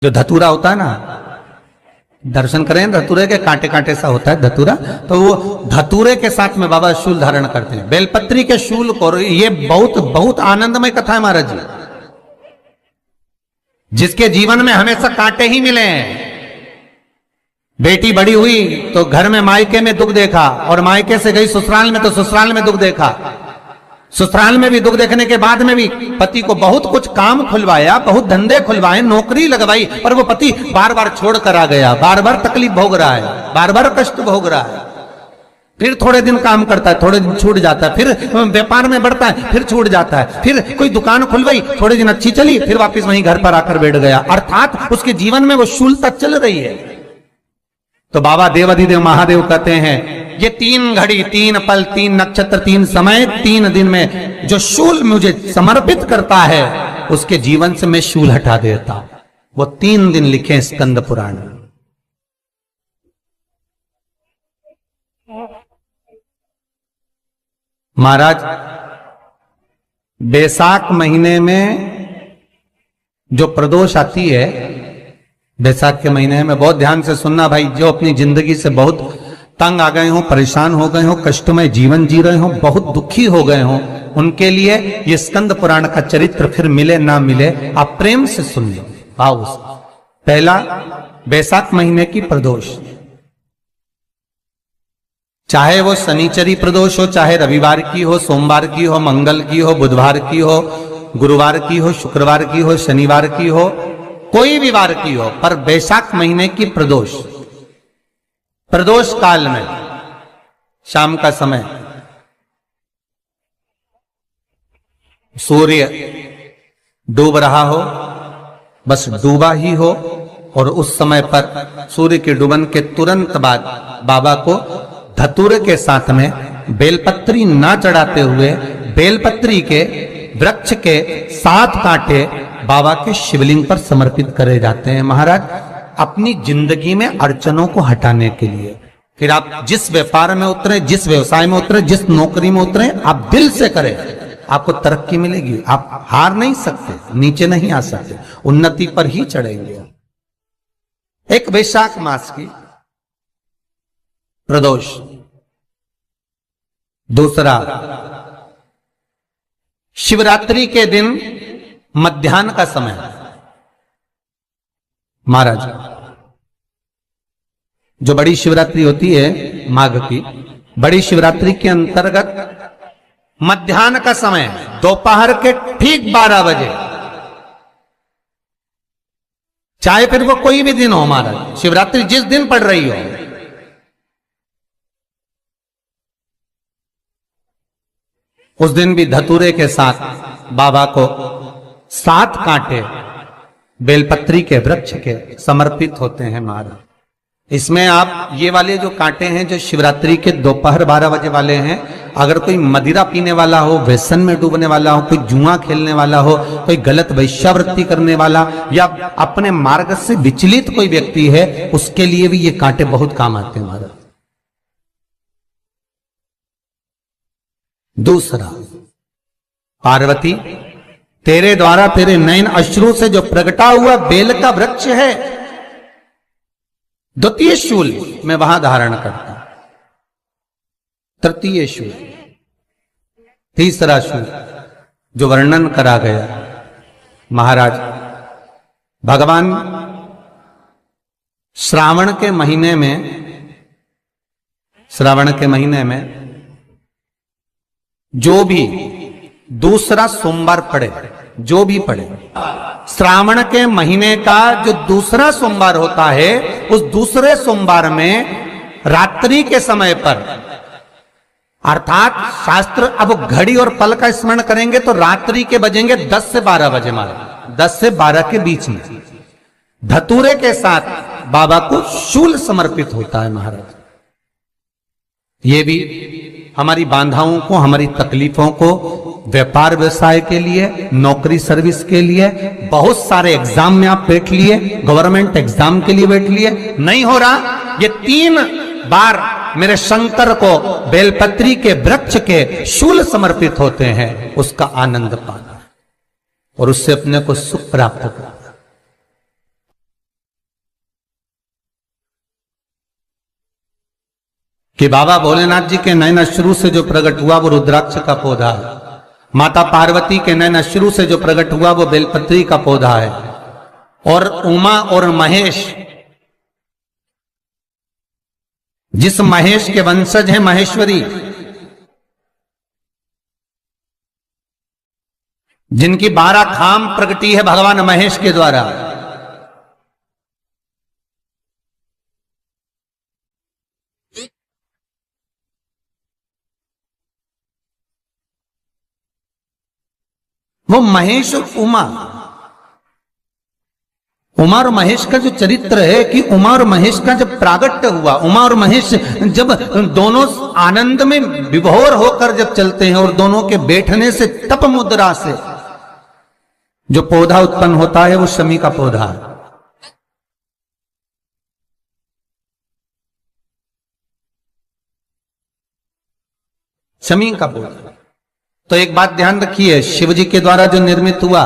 जो धतूरा होता है ना, दर्शन करें धतूरे के, कांटे कांटे सा होता है धतूरा, तो वो धतूरे के साथ में बाबा शूल धारण करते हैं, बेलपत्री के शूल को। ये बहुत बहुत आनंदमय कथा है महाराज जी। जिसके जीवन में हमेशा कांटे ही मिले हैं, बेटी बड़ी हुई तो घर में मायके में दुख देखा, और मायके से गई ससुराल में तो ससुराल में दुख देखा, ससुराल में भी दुख देखने के बाद में भी पति को बहुत कुछ काम खुलवाया, बहुत धंधे खुलवाए, नौकरी लगवाई, पर वो पति बार बार छोड़ कर आ गया, बार बार तकलीफ भोग रहा है, बार बार कष्ट भोग रहा है। फिर थोड़े दिन काम करता है, थोड़े दिन छूट जाता है, फिर व्यापार में बढ़ता है, फिर छूट जाता है, फिर कोई दुकान खुलवाई, थोड़े दिन अच्छी चली, फिर वापस वहीं घर पर आकर बैठ गया, अर्थात उसके जीवन में वो शूलता चल रही है। तो बाबा देवाधिदेव महादेव कहते हैं, ये 3 घड़ी 3 पल 3 नक्षत्र 3 समय 3 दिन में जो शूल मुझे समर्पित करता है, उसके जीवन से मैं शूल हटा देता हूं। वो 3 दिन लिखे स्कंद पुराण। महाराज बैसाख महीने में जो प्रदोष आती है, बैसाख के महीने में बहुत ध्यान से सुनना भाई, जो अपनी जिंदगी से बहुत तंग आ गए हो, परेशान हो गए हो, कष्टमय जीवन जी रहे हो, बहुत दुखी हो गए हो, उनके लिए ये स्कंद पुराण का चरित्र फिर मिले ना मिले, आप प्रेम से सुन लो भाव से। पहला, बैसाख महीने की प्रदोष, चाहे वो शनिचरी प्रदोष हो, चाहे रविवार की हो, सोमवार की हो, मंगल की हो, बुधवार की हो, गुरुवार की हो, शुक्रवार की हो, शनिवार की हो, कोई भी वार की हो, पर बैसाख महीने की प्रदोष, प्रदोष काल में शाम का समय सूर्य डूब रहा हो, बस डूबा ही हो, और उस समय पर सूर्य के डूबन के तुरंत बाद बाबा को धतूरे के साथ में बेलपत्री ना चढ़ाते हुए बेलपत्री के वृक्ष के 7 कांटे बाबा के शिवलिंग पर समर्पित करे जाते हैं महाराज, अपनी जिंदगी में अड़चनों को हटाने के लिए। फिर आप जिस व्यापार में उतरे, जिस व्यवसाय में उतरे, जिस नौकरी में उतरे, आप दिल से करें, आपको तरक्की मिलेगी। आप हार नहीं सकते, नीचे नहीं आ सकते, उन्नति पर ही चढ़ेंगे। एक वैशाख मास की प्रदोष, दूसरा शिवरात्रि के दिन मध्याह्न का समय। महाराज जो बड़ी शिवरात्रि होती है माघ की, बड़ी शिवरात्रि के अंतर्गत मध्याह्न का समय, दोपहर के ठीक 12 बजे, चाहे फिर वो कोई भी दिन हो महाराज, शिवरात्रि जिस दिन पड़ रही हो, उस दिन भी धतूरे के साथ बाबा को 7 कांटे बेलपत्री के वृक्ष के समर्पित होते हैं महाराज। इसमें आप ये वाले जो कांटे हैं, जो शिवरात्रि के दोपहर 12 बजे वाले हैं, अगर कोई मदिरा पीने वाला हो, व्यसन में डूबने वाला हो, कोई जुआ खेलने वाला हो, कोई गलत वैश्यावृत्ति करने वाला, या अपने मार्ग से विचलित कोई व्यक्ति है, उसके लिए भी ये कांटे बहुत काम आते हैं महाराज। दूसरा, पार्वती तेरे द्वारा तेरे नयन अश्रु से जो प्रगटा हुआ बेल का वृक्ष है, द्वितीय शूल मैं वहां धारण करता हूं, तृतीय शूल, तीसरा शूल जो वर्णन करा गया महाराज। भगवान श्रावण के महीने में जो भी दूसरा सोमवार पड़े, जो भी पड़े, श्रावण के महीने का जो दूसरा सोमवार होता है, उस दूसरे सोमवार में रात्रि के समय पर, अर्थात शास्त्र अब घड़ी और पल का स्मरण करेंगे तो रात्रि के बजेंगे 10 से 12 बजे महाराज, 10 से 12 के बीच में धतूरे के साथ बाबा को शूल समर्पित होता है महाराज। ये भी हमारी बाधाओं को, हमारी तकलीफों को, व्यापार व्यवसाय के लिए, नौकरी सर्विस के लिए, बहुत सारे एग्जाम में आप बैठ लिए, गवर्नमेंट एग्जाम के लिए बैठ लिए, नहीं हो रहा, ये 3 बार मेरे शंकर को बेलपत्री के वृक्ष के शूल समर्पित होते हैं, उसका आनंद पाना और उससे अपने को सुख प्राप्त करना। कि बाबा भोलेनाथ जी के नयन अश्रु से जो प्रकट हुआ वो रुद्राक्ष का पौधा है, माता पार्वती के नयन अश्रु से जो प्रकट हुआ वो बेलपत्री का पौधा है, और उमा और महेश, जिस महेश के वंशज है महेश्वरी, जिनकी 12 खाम प्रगटी है भगवान महेश के द्वारा, वो महेश और उमा और महेश का जो चरित्र है कि उमा और महेश का जब प्रागट्य हुआ, उमा और महेश जब दोनों आनंद में विभोर होकर जब चलते हैं और दोनों के बैठने से तप मुद्रा से जो पौधा उत्पन्न होता है वो शमी का पौधा है। शमी का पौधा। तो एक बात ध्यान रखिए, शिव जी के द्वारा जो निर्मित हुआ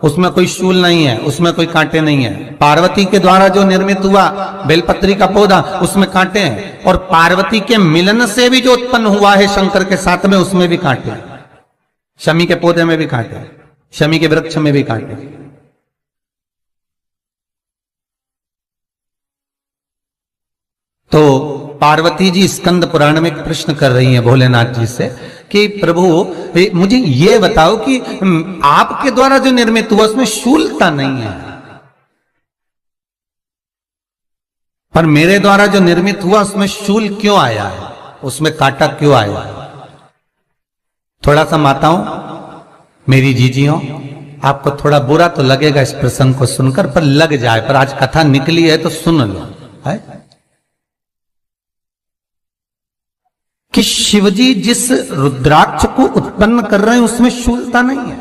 उसमें कोई शूल नहीं है, उसमें कोई कांटे नहीं है। पार्वती के द्वारा जो निर्मित हुआ बेलपत्री का पौधा, उसमें कांटे हैं, और पार्वती के मिलन से भी जो उत्पन्न हुआ है शंकर के साथ में, उसमें भी कांटे हैं। शमी के पौधे में भी कांटे हैं, शमी के वृक्ष में भी कांटे हैं। तो पार्वती जी स्कंद पुराण में एक प्रश्न कर रही हैं भोलेनाथ जी से कि प्रभु मुझे ये बताओ कि आपके द्वारा जो निर्मित हुआ उसमें शूलता नहीं है, पर मेरे द्वारा जो निर्मित हुआ उसमें शूल क्यों आया है, उसमें कांटा क्यों आया है? थोड़ा सा माताओं, मेरी जीजियों, आपको थोड़ा बुरा तो लगेगा इस प्रसंग को सुनकर, पर लग जाए, पर आज कथा निकली है तो सुन लो है कि शिवजी जिस रुद्राक्ष को उत्पन्न कर रहे हैं उसमें शूलता नहीं है,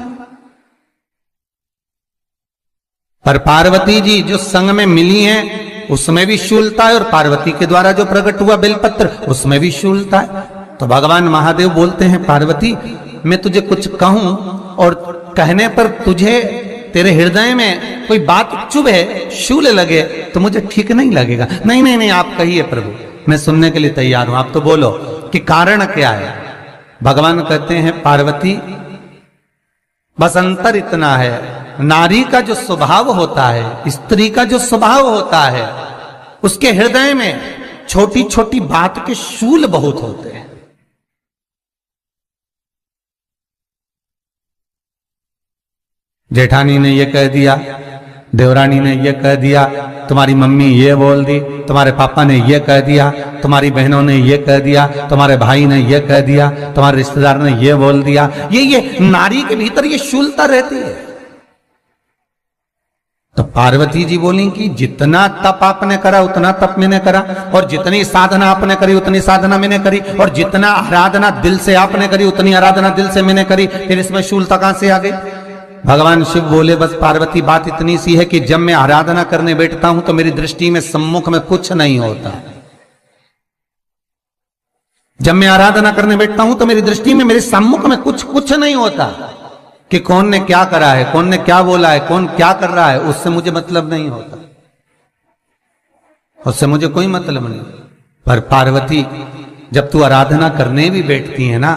पर पार्वती जी जो संग में मिली हैं उसमें भी शूलता है, और पार्वती के द्वारा जो प्रकट हुआ बेलपत्र उसमें भी शूलता है। तो भगवान महादेव बोलते हैं, पार्वती मैं तुझे कुछ कहूं और कहने पर तुझे तेरे हृदय में कोई बात चुभे, शूल लगे तो मुझे ठीक नहीं लगेगा। नहीं नहीं नहीं, आप कहिए प्रभु, मैं सुनने के लिए तैयार हूं, आप तो बोलो कि कारण क्या है। भगवान कहते हैं, पार्वती बस अंतर इतना है, नारी का जो स्वभाव होता है, स्त्री का जो स्वभाव होता है, उसके हृदय में छोटी छोटी बात के शूल बहुत होते हैं। जेठानी ने ये कह दिया, देवरानी ने ये कह दिया, तुम्हारी मम्मी ये बोल दी, तुम्हारे पापा ने ये कह दिया, तुम्हारी बहनों ने ये कह दिया, तुम्हारे भाई ने ये कह दिया, तुम्हारे रिश्तेदार ने ये बोल दिया। ये नारी के भीतर ये शूलता रहती है। तो पार्वती जी बोली कि जितना तप आपने करा उतना तप मैंने करा, और जितनी साधना आपने करी उतनी साधना मैंने करी, और जितना आराधना दिल से आपने करी उतनी आराधना दिल से मैंने करी, फिर इसमें शूलता कहां से आ गई? भगवान शिव बोले, बस पार्वती बात इतनी सी है कि जब मैं आराधना करने बैठता हूं तो मेरी दृष्टि में सम्मुख में कुछ नहीं होता। जब मैं आराधना करने बैठता हूं तो मेरी दृष्टि में, मेरे सम्मुख में कुछ नहीं होता कि कौन ने क्या करा है, कौन ने क्या बोला है, कौन क्या कर रहा है, उससे मुझे मतलब नहीं होता, उससे मुझे कोई मतलब नहीं। पर पार्वती जब तू आराधना करने भी बैठती है ना,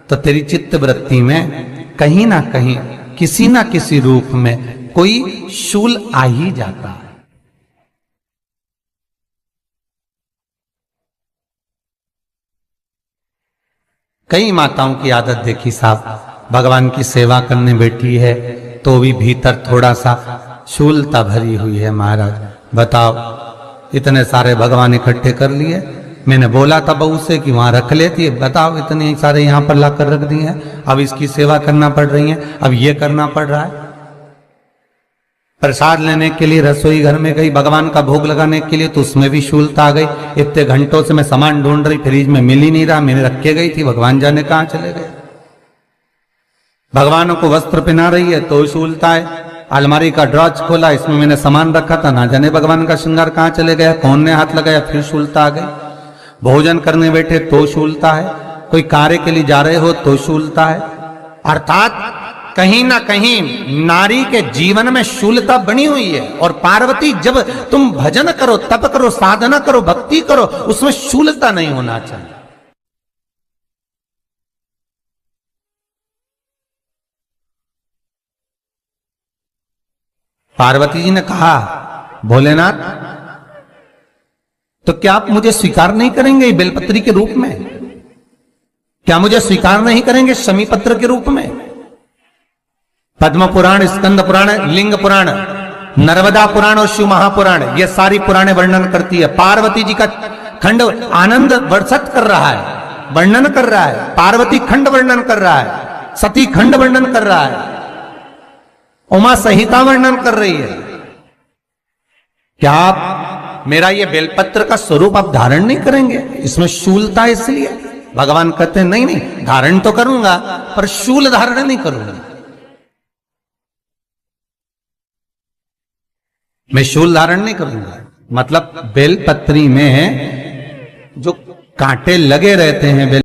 तो तेरी चित्त वृत्ति में कहीं ना कहीं किसी ना किसी रूप में कोई शूल आ ही जाता है। कई माताओं की आदत देखी साहब, भगवान की सेवा करने बैठी है तो भी भीतर थोड़ा सा शूलता भरी हुई है। महाराज बताओ, इतने सारे भगवान इकट्ठे कर लिए, मैंने बोला था बहू से कि वहां रख लेती है, बताओ इतने सारे यहां पर लाकर रख दिए हैं, अब इसकी सेवा करना पड़ रही है, अब ये करना पड़ रहा है। प्रसाद लेने के लिए रसोई घर में गई, भगवान का भोग लगाने के लिए, तो उसमें भी शूलता आ गई। इतने घंटों से मैं सामान ढूंढ रही, फ्रिज में मिल ही नहीं रहा, मैंने रख के गई थी, भगवान जाने कहां चले गए। भगवानों को वस्त्र पहना रही है तो शूलता है। अलमारी का ड्रॉज खोला, इसमें मैंने सामान रखा था, ना जाने भगवान का श्रृंगार कहां चले गया, कौन ने हाथ लगाया, फिर शूलता आ गई। भोजन करने बैठे तो शूलता है, कोई कार्य के लिए जा रहे हो तो शूलता है। अर्थात कहीं ना कहीं नारी के जीवन में शूलता बनी हुई है। और पार्वती, जब तुम भजन करो, तप करो, साधना करो, भक्ति करो, उसमें शूलता नहीं होना चाहिए। पार्वती जी ने कहा, भोलेनाथ, तो क्या आप मुझे स्वीकार नहीं करेंगे बेलपत्री के रूप में? क्या मुझे स्वीकार नहीं करेंगे शमीपत्र के रूप में? पद्म पुराण, स्कंद पुराण, लिंग पुराण, नर्मदा पुराण और शिव महापुराण, ये सारी पुराणे वर्णन करती है। पार्वती जी का खंड आनंद वर्षित कर रहा है, वर्णन कर रहा है। पार्वती खंड वर्णन कर रहा है, सती खंड वर्णन कर रहा है, उमा संहिता वर्णन कर रही है। क्या आप मेरा ये बेलपत्र का स्वरूप आप धारण नहीं करेंगे? इसमें शूलता है, इसलिए भगवान कहते हैं नहीं नहीं, धारण तो करूंगा पर शूल धारण नहीं करूंगा। मैं शूल धारण नहीं करूंगा, मतलब बेलपत्री में जो कांटे लगे रहते हैं,